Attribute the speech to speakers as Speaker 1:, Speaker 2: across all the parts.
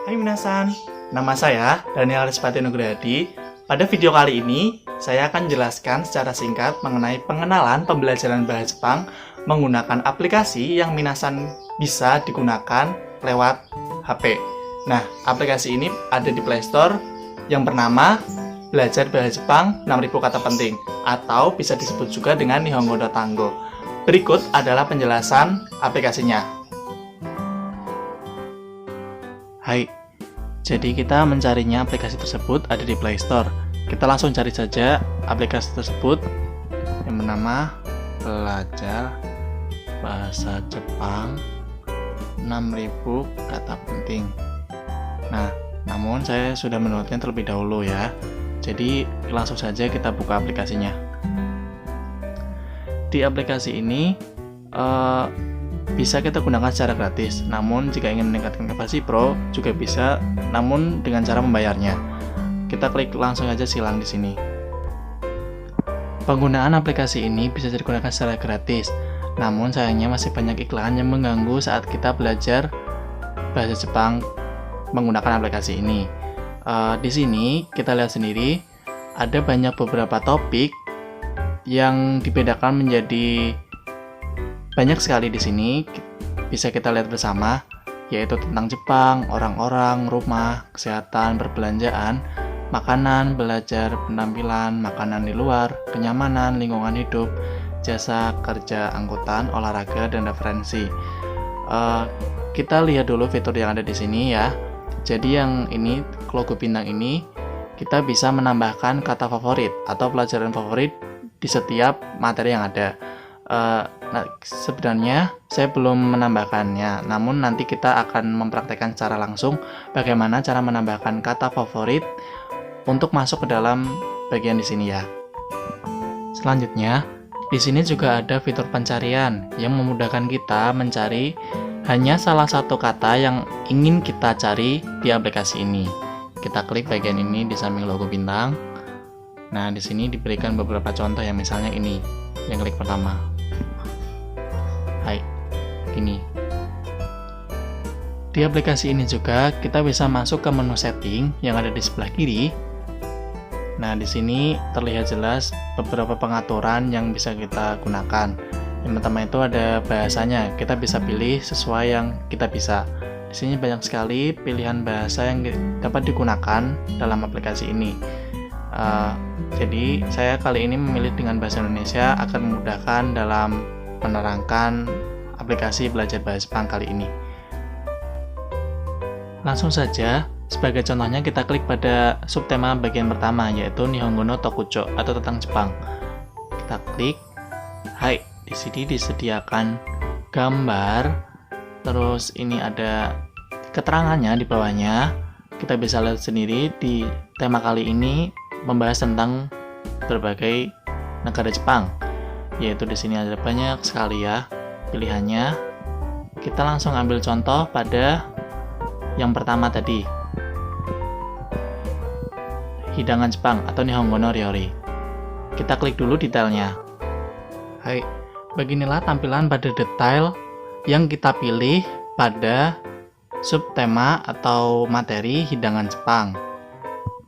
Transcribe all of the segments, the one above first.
Speaker 1: Hai minasan, nama saya Daniel Rizpati Nugrahadi. Pada video kali ini, saya akan jelaskan secara singkat mengenai pengenalan pembelajaran bahasa Jepang menggunakan aplikasi yang minasan bisa digunakan lewat HP. Nah, aplikasi ini ada di Play Store yang bernama Belajar Bahasa Jepang 6000 Kata Penting atau bisa disebut juga dengan Nihongo no Tango. Berikut adalah penjelasan aplikasinya. Hai, jadi kita mencarinya aplikasi tersebut ada di Play Store. Kita langsung cari saja aplikasi tersebut yang bernama Belajar Bahasa Jepang 6000 Kata Penting. Nah, namun saya sudah mendownloadnya terlebih dahulu ya. Jadi langsung saja kita buka aplikasinya. Di aplikasi ini bisa kita gunakan secara gratis. Namun jika ingin meningkatkan versi Pro juga bisa, namun dengan cara membayarnya. Kita klik langsung aja silang di sini. Penggunaan aplikasi ini bisa digunakan secara gratis. Namun sayangnya masih banyak iklan yang mengganggu saat kita belajar bahasa Jepang menggunakan aplikasi ini. Di sini kita lihat sendiri ada banyak beberapa topik yang dibedakan menjadi banyak sekali di sini. Bisa kita lihat bersama, yaitu tentang Jepang, orang-orang, rumah, kesehatan, perbelanjaan, makanan, belajar, penampilan, makanan di luar, kenyamanan, lingkungan hidup, jasa, kerja, angkutan, olahraga, dan referensi. Kita lihat dulu fitur yang ada di sini ya. Jadi yang ini, logo bintang ini, kita bisa menambahkan kata favorit atau pelajaran favorit di setiap materi yang ada. Nah, sebenarnya saya belum menambahkannya, namun nanti kita akan mempraktekkan secara langsung bagaimana cara menambahkan kata favorit untuk masuk ke dalam bagian di sini ya. Selanjutnya, di sini juga ada fitur pencarian yang memudahkan kita mencari hanya salah satu kata yang ingin kita cari di aplikasi ini. Kita klik bagian ini di samping logo bintang. Nah, di sini diberikan beberapa contoh yang misalnya ini, yang klik pertama. Hai, ini. Di aplikasi ini juga kita bisa masuk ke menu setting yang ada di sebelah kiri. Nah, di sini terlihat jelas beberapa pengaturan yang bisa kita gunakan. Yang pertama itu ada bahasanya, kita bisa pilih sesuai yang kita bisa. Di sini banyak sekali pilihan bahasa yang dapat digunakan dalam aplikasi ini. Jadi saya kali ini memilih dengan bahasa Indonesia akan memudahkan dalam menerangkan aplikasi belajar bahasa Jepang kali ini. Langsung saja, sebagai contohnya kita klik pada subtema bagian pertama, yaitu Nihongo no Tokucho atau tentang Jepang. Kita klik. Hai, di sini disediakan gambar, terus ini ada keterangannya di bawahnya. Kita bisa lihat sendiri di tema kali ini membahas tentang berbagai negara Jepang, yaitu di sini ada banyak sekali ya pilihannya. Kita langsung ambil contoh pada yang pertama tadi, hidangan Jepang atau Nihongo no Ryori. Kita klik dulu detailnya. Hai, beginilah tampilan pada detail yang kita pilih pada subtema atau materi hidangan Jepang,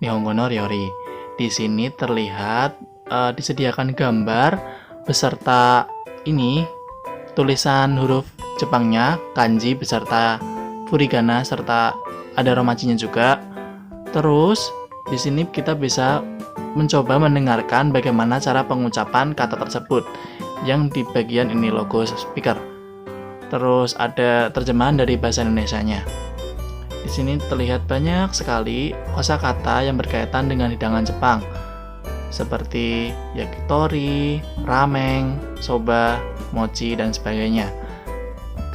Speaker 1: Nihongo no Ryori. Di sini terlihat disediakan gambar beserta ini tulisan huruf Jepangnya, kanji beserta furigana serta ada romajinya juga. Terus di sini kita bisa mencoba mendengarkan bagaimana cara pengucapan kata tersebut yang di bagian ini logo speaker. Terus ada terjemahan dari bahasa Indonesianya. Di sini terlihat banyak sekali kosakata yang berkaitan dengan hidangan Jepang, seperti yakitori, ramen, soba, mochi, dan sebagainya.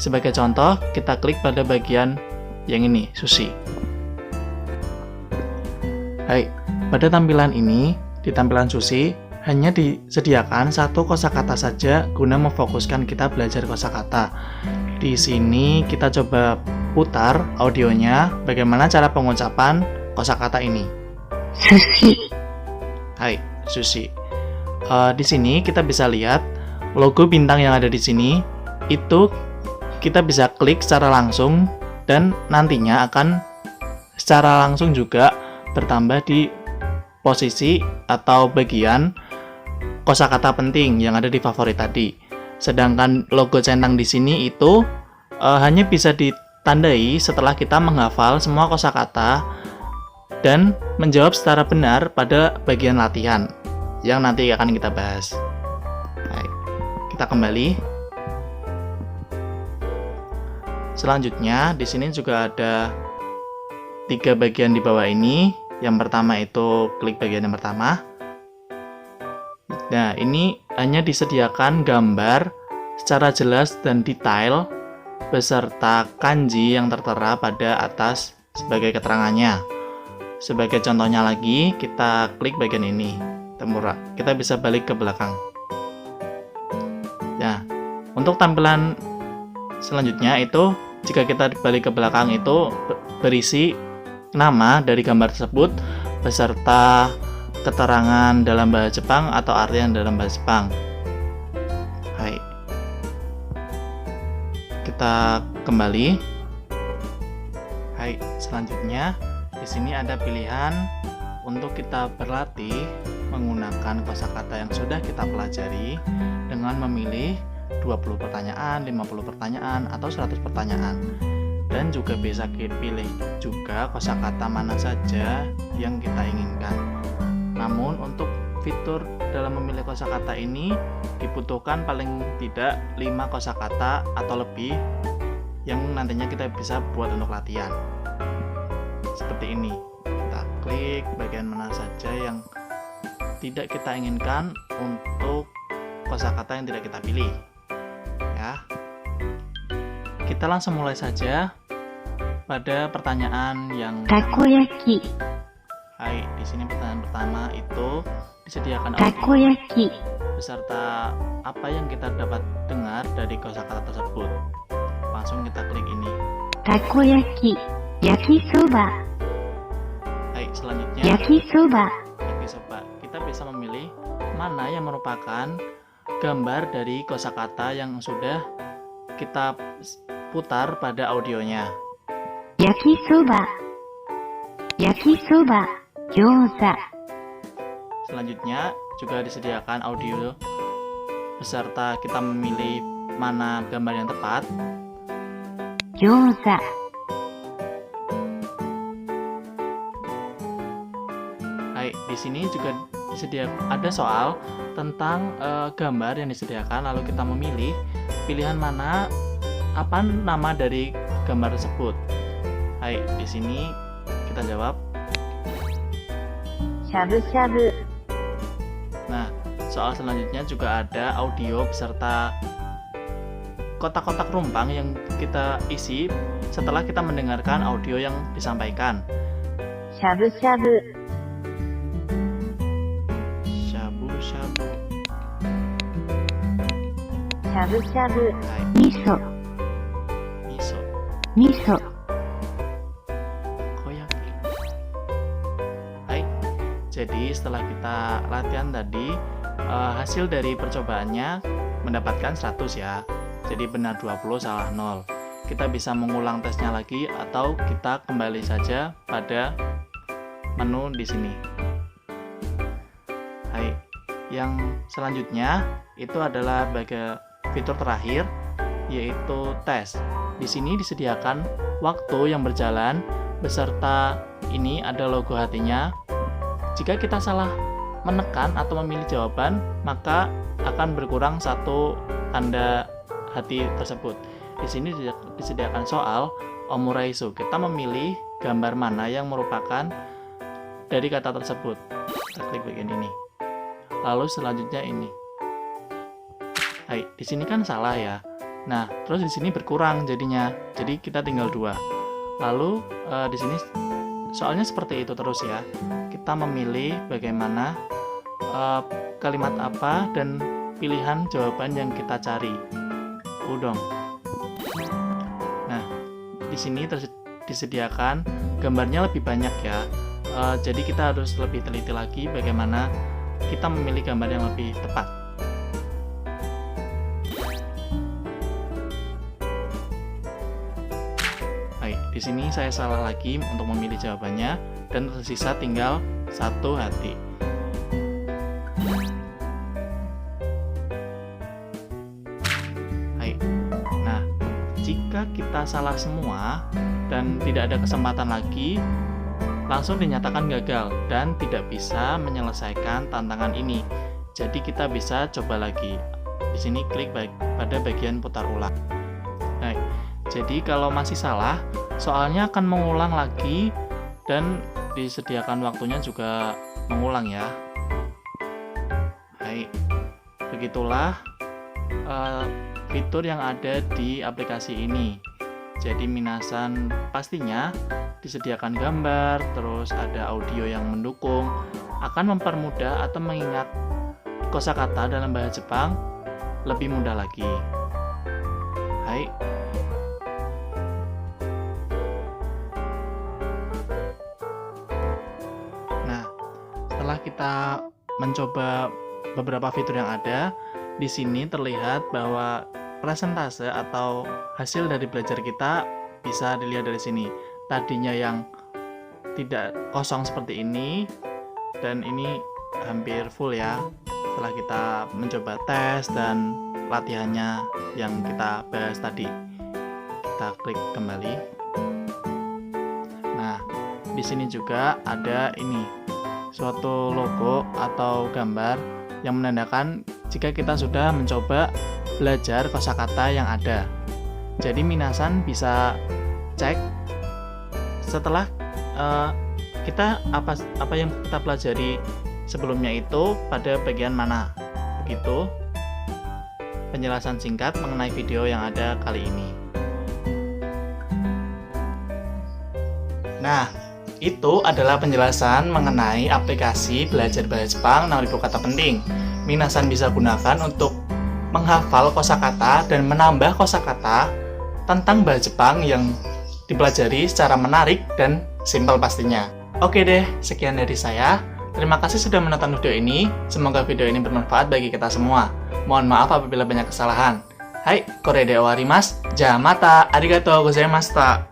Speaker 1: Sebagai contoh, kita klik pada bagian yang ini, sushi. Hai, pada tampilan ini, di tampilan sushi, hanya disediakan satu kosakata saja guna memfokuskan kita belajar kosakata. Di sini kita coba putar audionya bagaimana cara pengucapan kosakata ini.
Speaker 2: Sushi.
Speaker 1: Hai, sushi. Di sini kita bisa lihat logo bintang yang ada di sini itu kita bisa klik secara langsung dan nantinya akan secara langsung juga bertambah di posisi atau bagian kosakata penting yang ada di favorit tadi. Sedangkan logo centang di sini itu hanya bisa ditandai setelah kita menghafal semua kosakata dan menjawab secara benar pada bagian latihan yang nanti akan kita bahas. Baik, kita kembali. Selanjutnya di sini juga ada 3 bagian di bawah ini. Yang pertama itu klik bagian yang pertama. Nah, ini hanya disediakan gambar secara jelas dan detail beserta kanji yang tertera pada atas sebagai keterangannya. Sebagai contohnya lagi, kita klik bagian ini. Kita bisa balik ke belakang. Nah, untuk tampilan selanjutnya itu jika kita balik ke belakang itu berisi nama dari gambar tersebut beserta keterangan dalam bahasa Jepang atau artian dalam bahasa Jepang. Hai. Kita kembali. Hai, selanjutnya di sini ada pilihan untuk kita berlatih menggunakan kosakata yang sudah kita pelajari dengan memilih 20 pertanyaan, 50 pertanyaan, atau 100 pertanyaan. Dan juga bisa pilih juga kosakata mana saja yang kita inginkan. Namun untuk fitur dalam memilih kosakata ini dibutuhkan paling tidak 5 kosakata atau lebih yang nantinya kita bisa buat untuk latihan. Seperti ini. Kita klik bagian mana saja yang tidak kita inginkan untuk kosakata yang tidak kita pilih. Ya. Kita langsung mulai saja pada pertanyaan yang
Speaker 2: takoyaki.
Speaker 1: Hai, di sini pertanyaan pertama itu disediakan
Speaker 2: takoyaki
Speaker 1: beserta apa yang kita dapat dengar dari kosakata tersebut. Langsung kita klik ini.
Speaker 2: Takoyaki, yakisoba.
Speaker 1: Hai, selanjutnya
Speaker 2: Yakisoba.
Speaker 1: yakisoba. Kita bisa memilih mana yang merupakan gambar dari kosakata yang sudah kita putar pada audionya.
Speaker 2: Yakisoba. Yakisoba, gyoza.
Speaker 1: Selanjutnya juga disediakan audio beserta kita memilih mana gambar yang tepat.
Speaker 2: Gyoza.
Speaker 1: Hai, di sini juga ada soal tentang gambar yang disediakan, lalu kita memilih pilihan mana, apa nama dari gambar tersebut. Hai, di sini kita jawab.
Speaker 2: Shabu-shabu.
Speaker 1: Nah, soal selanjutnya juga ada audio beserta kotak-kotak rumpang yang kita isi setelah kita mendengarkan audio yang disampaikan.
Speaker 2: Shabu-shabu.
Speaker 1: Shabu-shabu.
Speaker 2: Shabu-shabu.
Speaker 1: Hai,
Speaker 2: Miso.
Speaker 1: miso.
Speaker 2: Miso.
Speaker 1: Koyaki. Hai, jadi setelah kita latihan tadi, hasil dari percobaannya mendapatkan 100 ya. Jadi benar 20, salah 0. Kita bisa mengulang tesnya lagi atau kita kembali saja pada menu di sini. Hai, yang selanjutnya itu adalah bagian fitur terakhir yaitu tes. Di sini disediakan waktu yang berjalan beserta ini ada logo hatinya. Jika kita salah menekan atau memilih jawaban, maka akan berkurang 1 tanda hati tersebut. Di sini disediakan soal omuraisu. Kita memilih gambar mana yang merupakan dari kata tersebut. Kita klik bagian ini. Lalu selanjutnya ini. Hai, di sini kan salah ya. Nah, terus di sini berkurang jadinya. Jadi kita tinggal 2. Lalu di sini soalnya seperti itu terus ya. Kita memilih bagaimana kalimat apa dan pilihan jawaban yang kita cari. Udon. Nah, di sini disediakan gambarnya lebih banyak ya. Jadi kita harus lebih teliti lagi bagaimana kita memilih gambar yang lebih tepat. Baik, di di sini saya salah lagi untuk memilih jawabannya dan tersisa tinggal satu hati. Hai. Nah, jika kita salah semua dan tidak ada kesempatan lagi, langsung dinyatakan gagal dan tidak bisa menyelesaikan tantangan ini. Jadi kita bisa coba lagi. Di sini klik pada bagian putar ulang. Nah, jadi kalau masih salah, soalnya akan mengulang lagi dan disediakan waktunya juga mengulang ya. Baik, begitulah fitur yang ada di aplikasi ini. Jadi minasan pastinya disediakan gambar, terus ada audio yang mendukung, akan mempermudah atau mengingat kosakata dalam bahasa Jepang lebih mudah lagi. Hai. Nah, setelah kita mencoba beberapa fitur yang ada, di sini terlihat bahwa presentase atau hasil dari belajar kita bisa dilihat dari sini. Tadinya yang tidak kosong seperti ini, dan ini hampir full ya. Setelah kita mencoba tes dan latihannya yang kita bahas tadi, kita klik kembali. Nah, di sini juga ada ini, suatu logo atau gambar yang menandakan jika kita sudah mencoba belajar kosakata yang ada. Jadi minasan bisa cek setelah kita apa yang kita pelajari sebelumnya itu pada bagian mana. Begitu penjelasan singkat mengenai video yang ada kali ini. Nah, itu adalah penjelasan mengenai aplikasi belajar bahasa Jepang 6000 kata penting. Minasan bisa gunakan untuk menghafal kosakata dan menambah kosakata tentang bahasa Jepang yang dipelajari secara menarik dan simpel pastinya. Oke deh, sekian dari saya. Terima kasih sudah menonton video ini. Semoga video ini bermanfaat bagi kita semua. Mohon maaf apabila banyak kesalahan. Hai, kore de owarimasu. Jamata, arigatou gozaimashita.